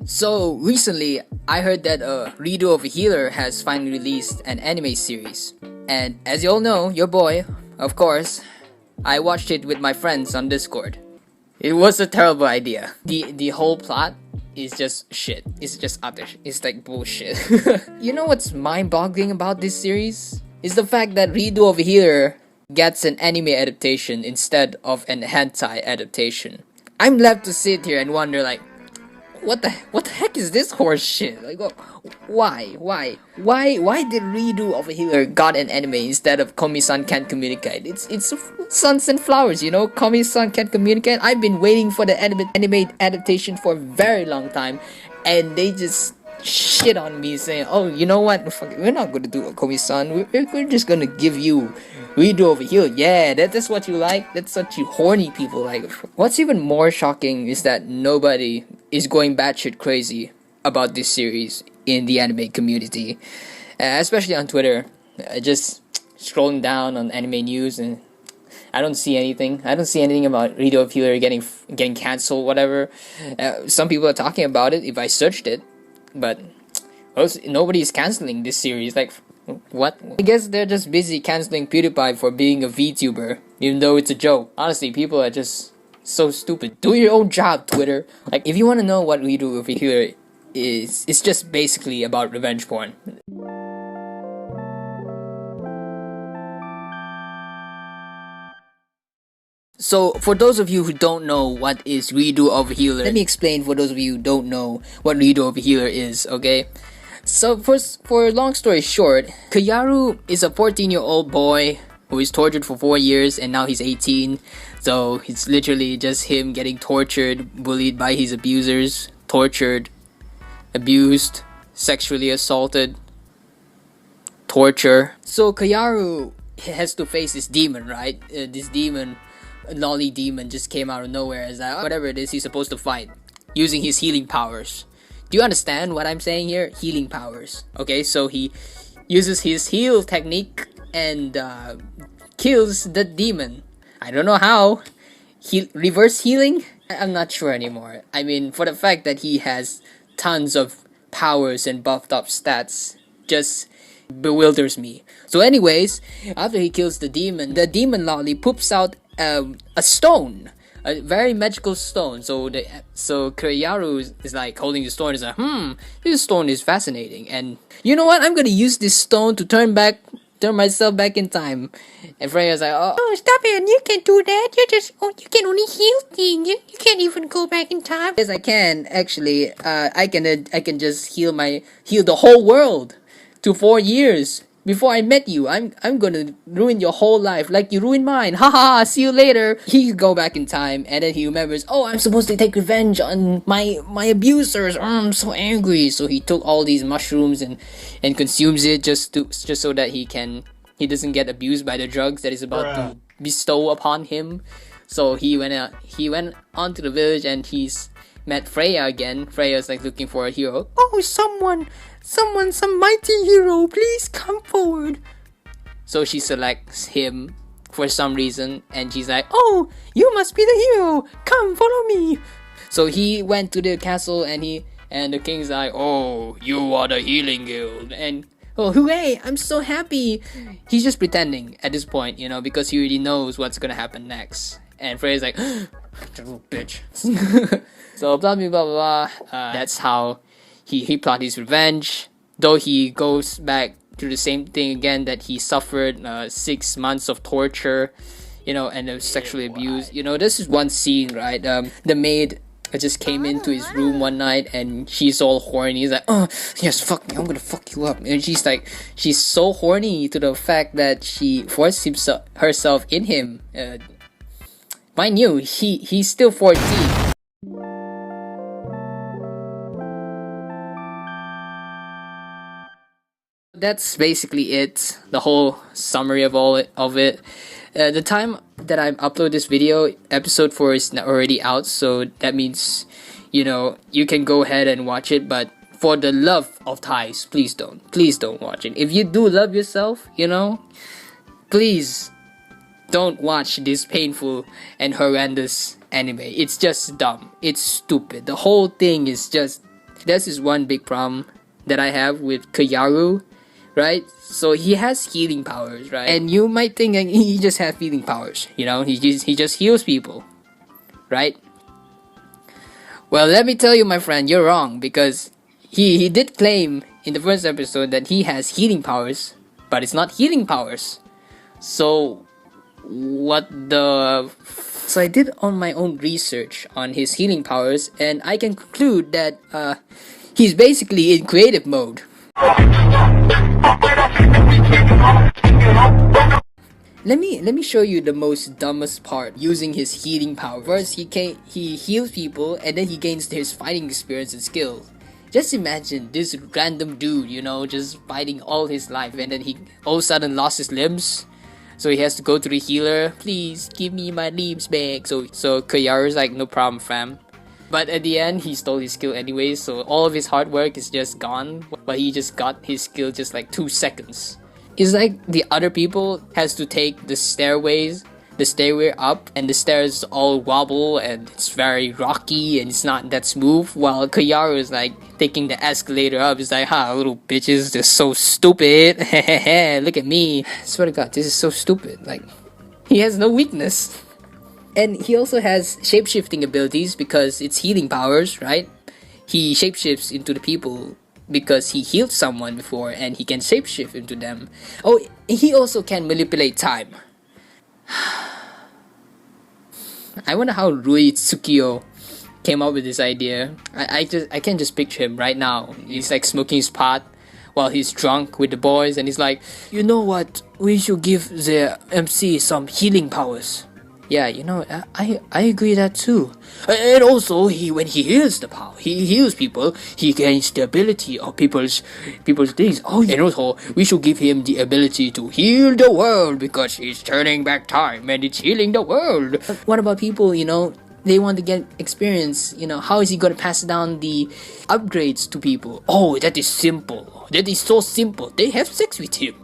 So recently, I heard that Redo of a Healer has finally released an anime series. And as you all know, your boy, of course, I watched it with my friends on Discord. It was a terrible idea. The whole plot is just shit. It's just utter it's like bullshit. You know what's mind-boggling about this series? Is the fact that Redo of a Healer gets an anime adaptation instead of an hentai adaptation. I'm left to sit here and wonder like, what the heck is this horse shit? Like, why did Redo of a Healer got an anime instead of Komi-san Can't Communicate? It's Suns and Flowers, you know. Komi-san Can't Communicate. I've been waiting for the anime adaptation for a very long time, and they just shit on me saying, "Oh, you know what? We're not gonna do a Komi-san. We're just gonna give you Redo over here." Yeah, that's what you like. That's what you horny people like. What's even more shocking is that nobody is going batshit crazy about this series in the anime community, especially on Twitter. Just scrolling down on anime news, and I don't see anything. I don't see anything about Redo of Healer getting canceled, whatever. Some people are talking about it if I searched it, but nobody is canceling this series. Like, what? I guess they're just busy canceling PewDiePie for being a VTuber, even though it's a joke. Honestly, people are just so stupid. Do your own job, Twitter. Like, if you want to know what Redo of a Healer is, it's just basically about revenge porn. So, for those of you who don't know what is Redo of a Healer, let me explain for those of you who don't know what Redo of a Healer is, okay? So, for long story short, Kayaru is a 14-year-old boy who is tortured for 4 years, and now he's 18. So, it's literally just him getting tortured, bullied by his abusers, tortured, abused, sexually assaulted, torture. So, Kayaru has to face this demon, right? This demon, lolly demon, just came out of nowhere as like, whatever it is he's supposed to fight using his healing powers. Do you understand what I'm saying here? Healing powers. Okay, so he uses his heal technique and kills the demon. I don't know how. Reverse healing? I'm not sure anymore. I mean, for the fact that he has tons of powers and buffed up stats just bewilders me. So anyways, after he kills the demon lolly poops out a stone, a very magical stone. So Kayaru is like holding the stone. Is like, this stone is fascinating, and you know what? I'm gonna use this stone to turn myself back in time. And Freya's like, oh, stop it! You can't do that. You can only heal things. You can't even go back in time. Yes, I can actually. I can just heal the whole world to 4 years. Before I met you, I'm gonna ruin your whole life like you ruined mine. Haha, see you later. He go back in time, and then he remembers, oh, I'm supposed to take revenge on my abusers. I'm so angry. So he took all these mushrooms and consumes it just so that he doesn't get abused by the drugs that is about to bestow upon him. So he went on to the village, and he's met Freya again. Freya's like looking for a hero. Oh, some mighty hero, please come forward. So she selects him for some reason, and she's like, oh, you must be the hero. Come, follow me. So he went to the castle, and the king's like, oh, you are the healing guild, and oh, hooray, I'm so happy. He's just pretending at this point, you know, because he already knows what's gonna happen next. And Freya's like, little bitch. So blah blah blah blah. That's how he plotted his revenge. Though he goes back to the same thing again, that he suffered 6 months of torture, you know, and sexually abused. You know, this is one scene, right? The maid just came into his room one night, and she's all horny. He's like, oh yes, fuck me, I'm gonna fuck you up. And she's so horny to the fact that she forced herself in him. Mind you, he's still 14. That's basically it. The whole summary of it. The time that I upload this video, episode 4 is already out, so that means, you know, you can go ahead and watch it. But for the love of ties, please don't watch it. If you do love yourself, you know, please don't watch this painful and horrendous anime. It's just dumb. It's stupid. The whole thing is just This is one big problem that I have with Kayaru, right? So he has healing powers, right? And you might think like, he just has healing powers, you know? He just heals people, right? Well, let me tell you, my friend, you're wrong, because he did claim in the first episode that he has healing powers, but it's not healing powers. So what the so I did on my own research on his healing powers, and I can conclude that he's basically in creative mode. Let me show you the most dumbest part using his healing power. First, he heals people, and then he gains his fighting experience and skill. Just imagine this random dude, you know, just fighting all his life, and then he all of a sudden lost his limbs. So he has to go to the healer. Please give me my limbs back. So Kayaru's like, no problem, fam. But at the end, he stole his skill anyway. So all of his hard work is just gone. But he just got his skill just like 2 seconds. It's like the other people has to take the stairway up, and the stairs all wobble and it's very rocky and it's not that smooth, while Kayaru is like taking the escalator up. It's like, ha, little bitches, they're so stupid. Look at me. I swear to God, this is so stupid. Like, he has no weakness. And he also has shape-shifting abilities because it's healing powers, right? He shapeshifts into the people because he healed someone before, and he can shapeshift into them. Oh, he also can manipulate time. I wonder how Rui Tsukiyo came up with this idea. I can just picture him right now. He's like smoking his pot while he's drunk with the boys, and he's like, you know what? We should give the MC some healing powers. Yeah, you know, I agree that too. And also, when he heals he heals people, he gains the ability of people's things. Oh, and also, we should give him the ability to heal the world because he's turning back time and it's healing the world. What about people, you know, they want to get experience, you know, how is he going to pass down the upgrades to people? Oh, that is simple. That is so simple. They have sex with him.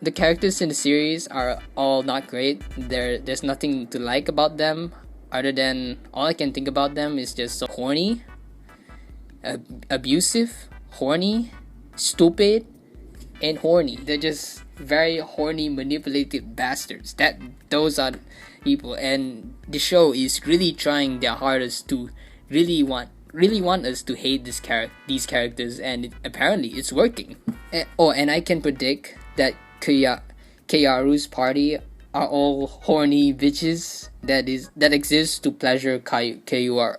The characters in the series are all not great. There's nothing to like about them, other than all I can think about them is just so horny, abusive, horny, stupid, and horny. They're just very horny, manipulative bastards. Those are people, and the show is really trying their hardest to really want us to hate these characters, and apparently it's working. And I can predict that Kayaru's party are all horny bitches that exist to pleasure Kayaru.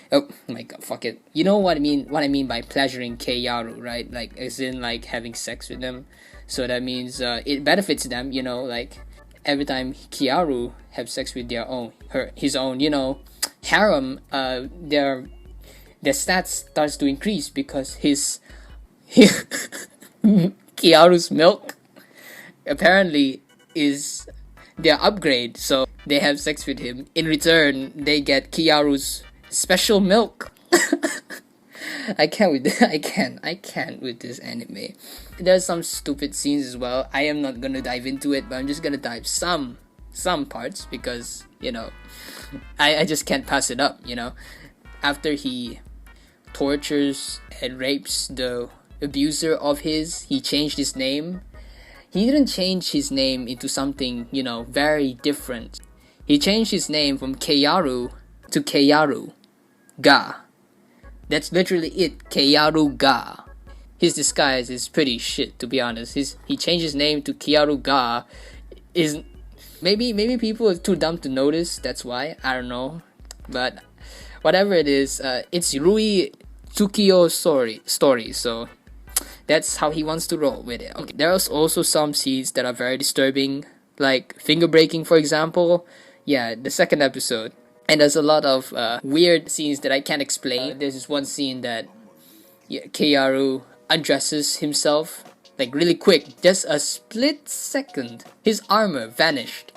Oh my god, fuck it. You know what I mean? What I mean by pleasuring Kayaru, right? Like, as in like having sex with them. So that means it benefits them. You know, like every time Kayaru have sex with his own, you know, harem, their stats starts to increase because Kayaru's milk apparently is their upgrade, so they have sex with him. In return, they get Kiaru's special milk. I can't with this anime. There's some stupid scenes as well. I am not gonna dive into it, but I'm just gonna dive some parts because, you know, I just can't pass it up, you know. After he tortures and rapes the abuser of his, he changed his name. He didn't change his name into something, you know, very different. He changed his name from Kayaru to Kayaru Ga. That's literally it, Kayaru Ga. His disguise is pretty shit, to be honest. He changed his name to Kayaru Ga. Maybe people are too dumb to notice, that's why, I don't know. But whatever it is, it's Rui Tsukiyo's story, so that's how he wants to roll with it. Okay. There's also some scenes that are very disturbing, like finger breaking, for example. Yeah, the second episode. And there's a lot of weird scenes that I can't explain. There's this one scene that Kayaru undresses himself, like really quick, just a split second. His armor vanished.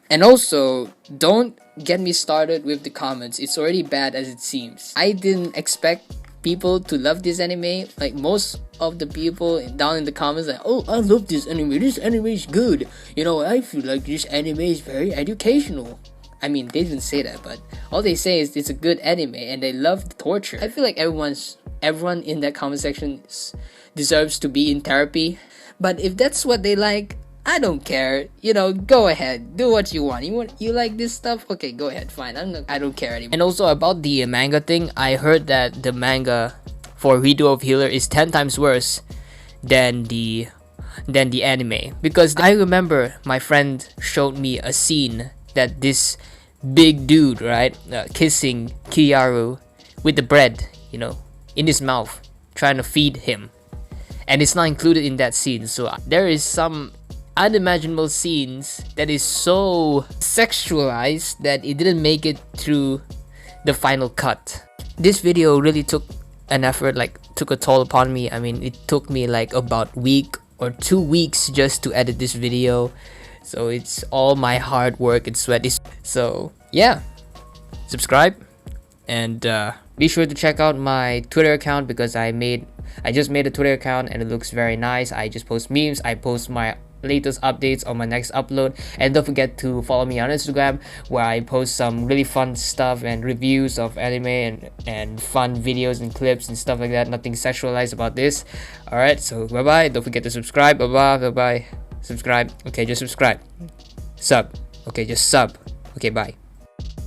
And also, don't get me started with the comments. It's already bad as it seems. I didn't expect people to love this anime. Like, most of the people down in the comments like, oh, I love this anime. This anime is good. You know, I feel like this anime is very educational. I mean, they didn't say that, but all they say is it's a good anime and they love the torture. I feel like everyone in that comment section deserves to be in therapy. But if that's what they like, I don't care. You know, go ahead, do what you want. You like this stuff? Okay, go ahead, fine. I don't care anymore. And also about the manga thing, I heard that the manga for Redo of Healer is 10 times worse than the anime, because I remember my friend showed me a scene that this big dude, right, kissing Kiyaru with the bread, you know, in his mouth, trying to feed him, and it's not included in that scene. So there is some unimaginable scenes that is so sexualized that it didn't make it through the final cut. This video really took an effort, like took a toll upon me. I mean, it took me like about week or 2 weeks just to edit this video, so it's all my hard work and sweat. So yeah, subscribe and be sure to check out my Twitter account, because I just made a Twitter account and it looks very nice. I just post memes, I post my latest updates on my next upload, and don't forget to follow me on Instagram, where I post some really fun stuff and reviews of anime and fun videos and clips and stuff like that. Nothing sexualized about this. Alright, so bye bye. Don't forget to subscribe. Bye bye. Subscribe. Okay, just subscribe. Sub. Okay, just sub. Okay, bye.